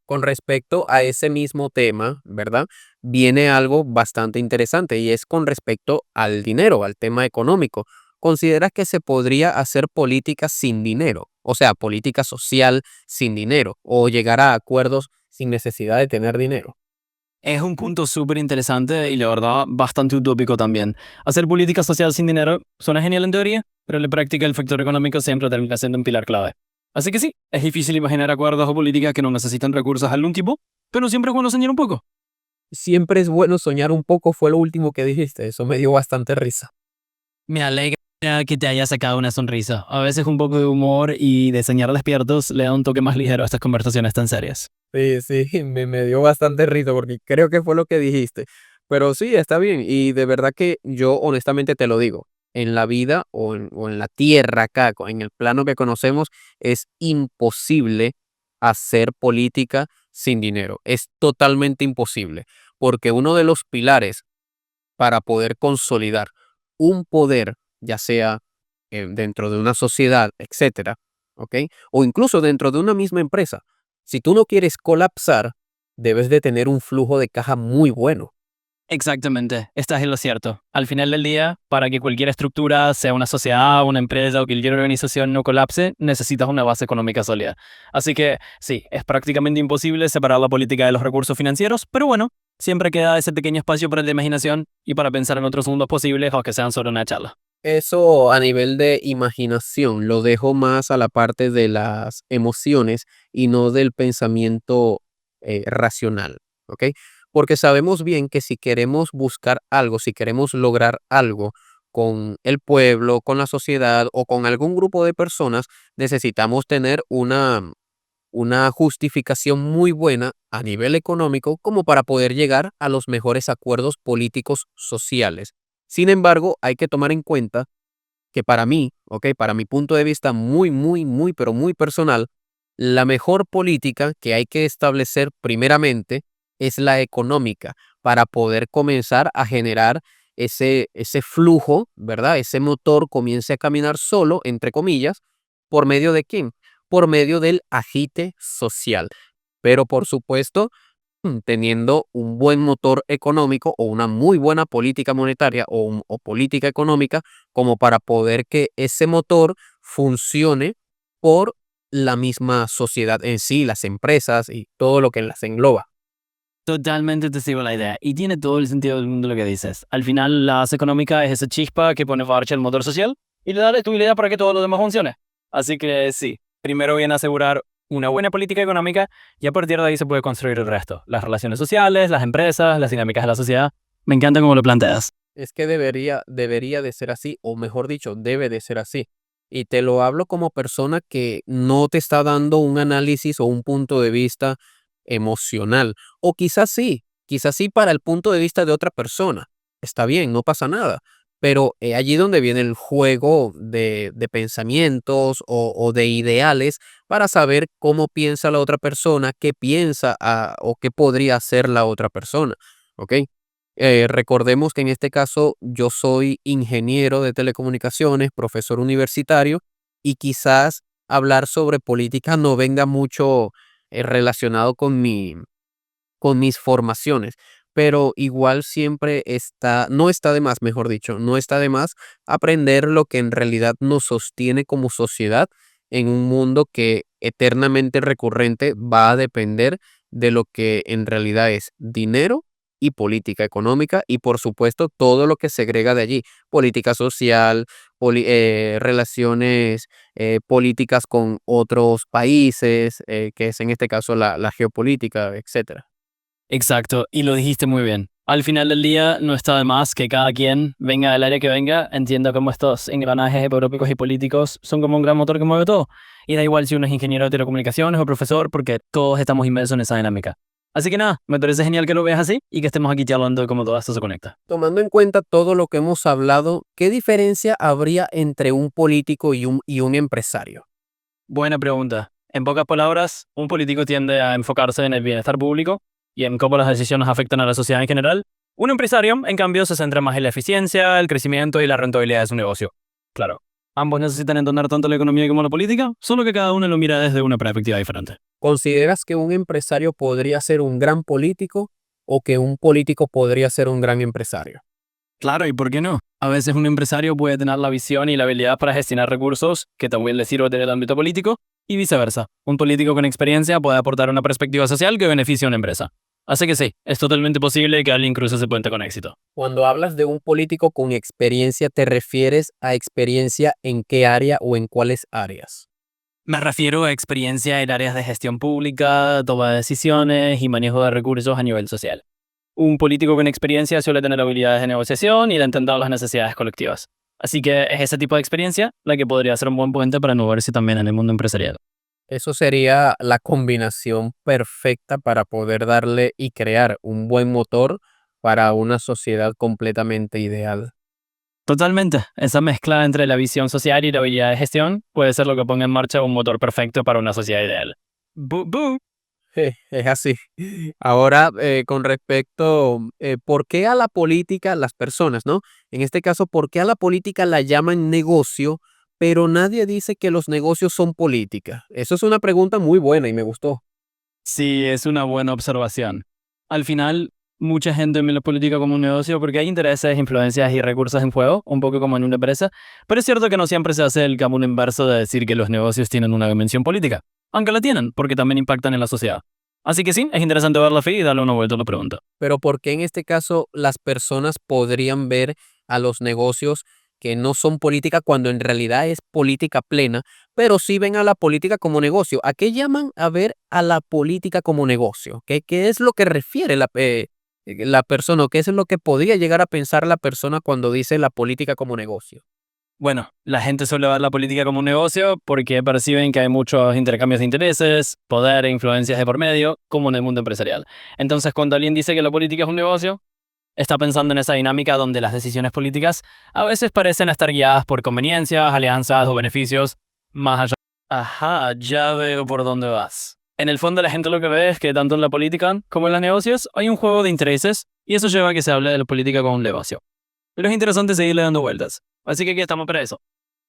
Con respecto a ese mismo tema, ¿verdad? Viene algo bastante interesante y es con respecto al dinero, al tema económico. ¿Consideras que se podría hacer política sin dinero? O sea, política social sin dinero o llegar a acuerdos sin necesidad de tener dinero. Es un punto súper interesante y la verdad bastante utópico también. Hacer política social sin dinero suena genial en teoría, pero en la práctica el factor económico siempre termina siendo un pilar clave. Así que sí, es difícil imaginar acuerdos o políticas que no necesitan recursos de algún tipo, pero siempre es bueno soñar un poco. Siempre es bueno soñar un poco, fue lo último que dijiste, eso me dio bastante risa. Me alegra que te haya sacado una sonrisa. A veces un poco de humor y de soñar despiertos le da un toque más ligero a estas conversaciones tan serias. Sí, sí, me dio bastante risa porque creo que fue lo que dijiste. Pero sí, está bien. Y de verdad que yo honestamente te lo digo, en la vida o en la tierra acá, en el plano que conocemos, es imposible hacer política sin dinero. Es totalmente imposible. Porque uno de los pilares para poder consolidar un poder, ya sea dentro de una sociedad, etcétera, ¿ok? O incluso dentro de una misma empresa. Si tú no quieres colapsar, debes de tener un flujo de caja muy bueno. Exactamente, estás en lo cierto. Al final del día, para que cualquier estructura, sea una sociedad, una empresa o cualquier organización no colapse, necesitas una base económica sólida. Así que sí, es prácticamente imposible separar la política de los recursos financieros, pero bueno, siempre queda ese pequeño espacio para la imaginación y para pensar en otros mundos posibles, aunque sean solo una charla. Eso a nivel de imaginación lo dejo más a la parte de las emociones y no del pensamiento racional, ¿ok? Porque sabemos bien que si queremos buscar algo, si queremos lograr algo con el pueblo, con la sociedad o con algún grupo de personas, necesitamos tener una justificación muy buena a nivel económico como para poder llegar a los mejores acuerdos políticos sociales. Sin embargo, hay que tomar en cuenta que para mí, ¿ok? Para mi punto de vista pero muy personal, la mejor política que hay que establecer primeramente es la económica para poder comenzar a generar ese flujo, ¿verdad? Ese motor comience a caminar solo, entre comillas, ¿por medio de quién? Por medio del agite social. Pero por supuesto, teniendo un buen motor económico o una muy buena política monetaria o política económica como para poder que ese motor funcione por la misma sociedad en sí, las empresas y todo lo que las engloba. Totalmente te sigo la idea y tiene todo el sentido del mundo lo que dices. Al final, la base económica es esa chispa que pone marcha el motor social y le da la utilidad para que todo lo demás funcione. Así que sí, primero viene a asegurar una buena política económica y a partir de ahí se puede construir el resto. Las relaciones sociales, las empresas, las dinámicas de la sociedad. Me encanta cómo lo planteas. Es que debería de ser así, o mejor dicho, debe de ser así. Y te lo hablo como persona que no te está dando un análisis o un punto de vista emocional. O quizás sí para el punto de vista de otra persona. Está bien, no pasa nada. Pero allí donde viene el juego de pensamientos o de ideales para saber cómo piensa la otra persona, qué piensa o qué podría hacer la otra persona. ¿Ok? Recordemos que en este caso yo soy ingeniero de telecomunicaciones, profesor universitario, y quizás hablar sobre política no venga mucho relacionado con mis formaciones, pero igual siempre no está de más, mejor dicho, no está de más aprender lo que en realidad nos sostiene como sociedad en un mundo que eternamente recurrente va a depender de lo que en realidad es dinero y política económica y por supuesto todo lo que se agrega de allí, política social, relaciones políticas con otros países, que es en este caso la geopolítica, etcétera. Exacto, y lo dijiste muy bien. Al final del día, no está de más que cada quien, venga del área que venga, entienda cómo estos engranajes económicos y políticos son como un gran motor que mueve todo. Y da igual si uno es ingeniero de telecomunicaciones o profesor, porque todos estamos inmersos en esa dinámica. Así que nada, me parece genial que lo veas así y que estemos aquí charlando de cómo todo esto se conecta. Tomando en cuenta todo lo que hemos hablado, ¿qué diferencia habría entre un político y un empresario? Buena pregunta. En pocas palabras, un político tiende a enfocarse en el bienestar público y en cómo las decisiones afectan a la sociedad en general. Un empresario, en cambio, se centra más en la eficiencia, el crecimiento y la rentabilidad de su negocio. Claro, Ambos necesitan entender tanto la economía como la política, solo que cada uno lo mira desde una perspectiva diferente. ¿Consideras que un empresario podría ser un gran político o que un político podría ser un gran empresario? Claro, ¿y por qué no? A veces un empresario puede tener la visión y la habilidad para gestionar recursos que también le sirven en el ámbito político, y viceversa. Un político con experiencia puede aportar una perspectiva social que beneficie a una empresa. Así que sí, es totalmente posible que alguien cruce ese puente con éxito. Cuando hablas de un político con experiencia, ¿te refieres a experiencia en qué área o en cuáles áreas? Me refiero a experiencia en áreas de gestión pública, toma de decisiones y manejo de recursos a nivel social. Un político con experiencia suele tener habilidades de negociación y de entender las necesidades colectivas. Así que es ese tipo de experiencia la que podría ser un buen puente para moverse también en el mundo empresarial. Eso sería la combinación perfecta para poder darle y crear un buen motor para una sociedad completamente ideal. Totalmente. Esa mezcla entre la visión social y la habilidad de gestión puede ser lo que ponga en marcha un motor perfecto para una sociedad ideal. Bu, bu. Es así. Ahora, con respecto, ¿por qué a la política, las personas, ¿no? En este caso, ¿por qué a la política la llaman negocio, pero nadie dice que los negocios son política? Eso es una pregunta muy buena y me gustó. Sí, es una buena observación. Al final, mucha gente ve la política como un negocio porque hay intereses, influencias y recursos en juego, un poco como en una empresa, pero es cierto que no siempre se hace el camino inverso de decir que los negocios tienen una dimensión política, aunque la tienen, porque también impactan en la sociedad. Así que sí, es interesante ver la fe y darle una vuelta a la pregunta. Pero ¿por qué en este caso las personas podrían ver a los negocios que no son política cuando en realidad es política plena, pero sí ven a la política como negocio? ¿A qué llaman a ver a la política como negocio? ¿Qué es lo que refiere la persona o qué es lo que podría llegar a pensar la persona cuando dice la política como negocio? Bueno, la gente suele ver la política como un negocio porque perciben que hay muchos intercambios de intereses, poder e influencias de por medio, como en el mundo empresarial. Entonces, cuando alguien dice que la política es un negocio, está pensando en esa dinámica donde las decisiones políticas a veces parecen estar guiadas por conveniencias, alianzas o beneficios más allá. Ajá, ya veo por dónde vas. En el fondo la gente lo que ve es que tanto en la política como en los negocios hay un juego de intereses y eso lleva a que se hable de la política como un negocio. Pero es interesante seguirle dando vueltas. Así que aquí estamos para eso.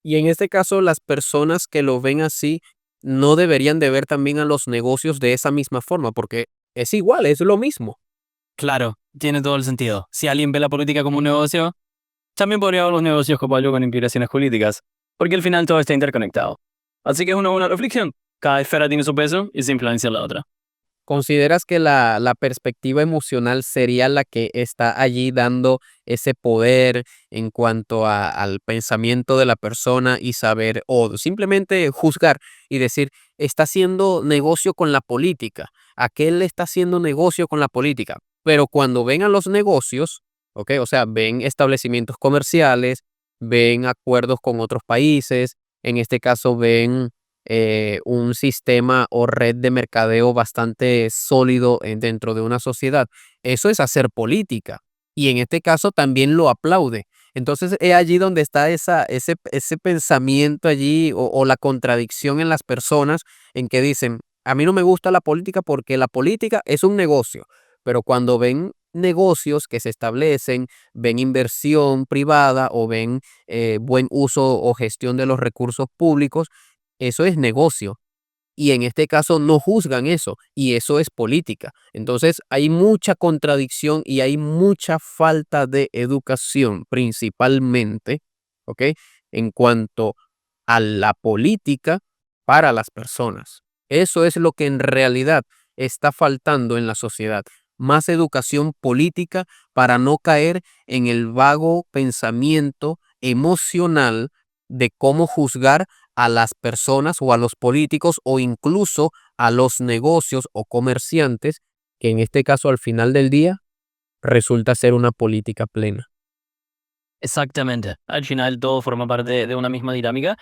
Y en este caso, las personas que lo ven así no deberían de ver también a los negocios de esa misma forma, porque es igual, es lo mismo. Claro, tiene todo el sentido. Si alguien ve la política como un negocio, también podría ver los negocios como algo con implicaciones políticas, porque al final todo está interconectado. Así que es una buena reflexión. Cada esfera tiene su peso y se influencia en la otra. ¿Consideras que la perspectiva emocional sería la que está allí dando ese poder en cuanto al pensamiento de la persona y saber o simplemente juzgar y decir, está haciendo negocio con la política, aquel está haciendo negocio con la política? Pero cuando ven a los negocios, ¿ok? O sea, ven establecimientos comerciales, ven acuerdos con otros países, en este caso ven un sistema o red de mercadeo bastante sólido dentro de una sociedad. Eso es hacer política y en este caso también lo aplaude. Entonces es allí donde está ese pensamiento allí o la contradicción en las personas en que dicen, a mí no me gusta la política porque la política es un negocio, pero cuando ven negocios que se establecen, ven inversión privada o ven buen uso o gestión de los recursos públicos, eso es negocio. Y en este caso no juzgan eso, y eso es política. Entonces hay mucha contradicción y hay mucha falta de educación, principalmente, ¿ok? En cuanto a la política para las personas. Eso es lo que en realidad está faltando en la sociedad. Más educación política para no caer en el vago pensamiento emocional de cómo juzgar a las personas o a los políticos o incluso a los negocios o comerciantes, que en este caso al final del día resulta ser una política plena. Exactamente. Al final todo forma parte de una misma dinámica.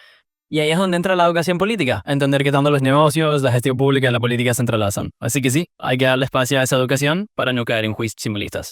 Y ahí es donde entra la educación política, entender que tanto los negocios, la gestión pública y la política se entrelazan. Así que sí, hay que darle espacio a esa educación para no caer en juicios simplistas.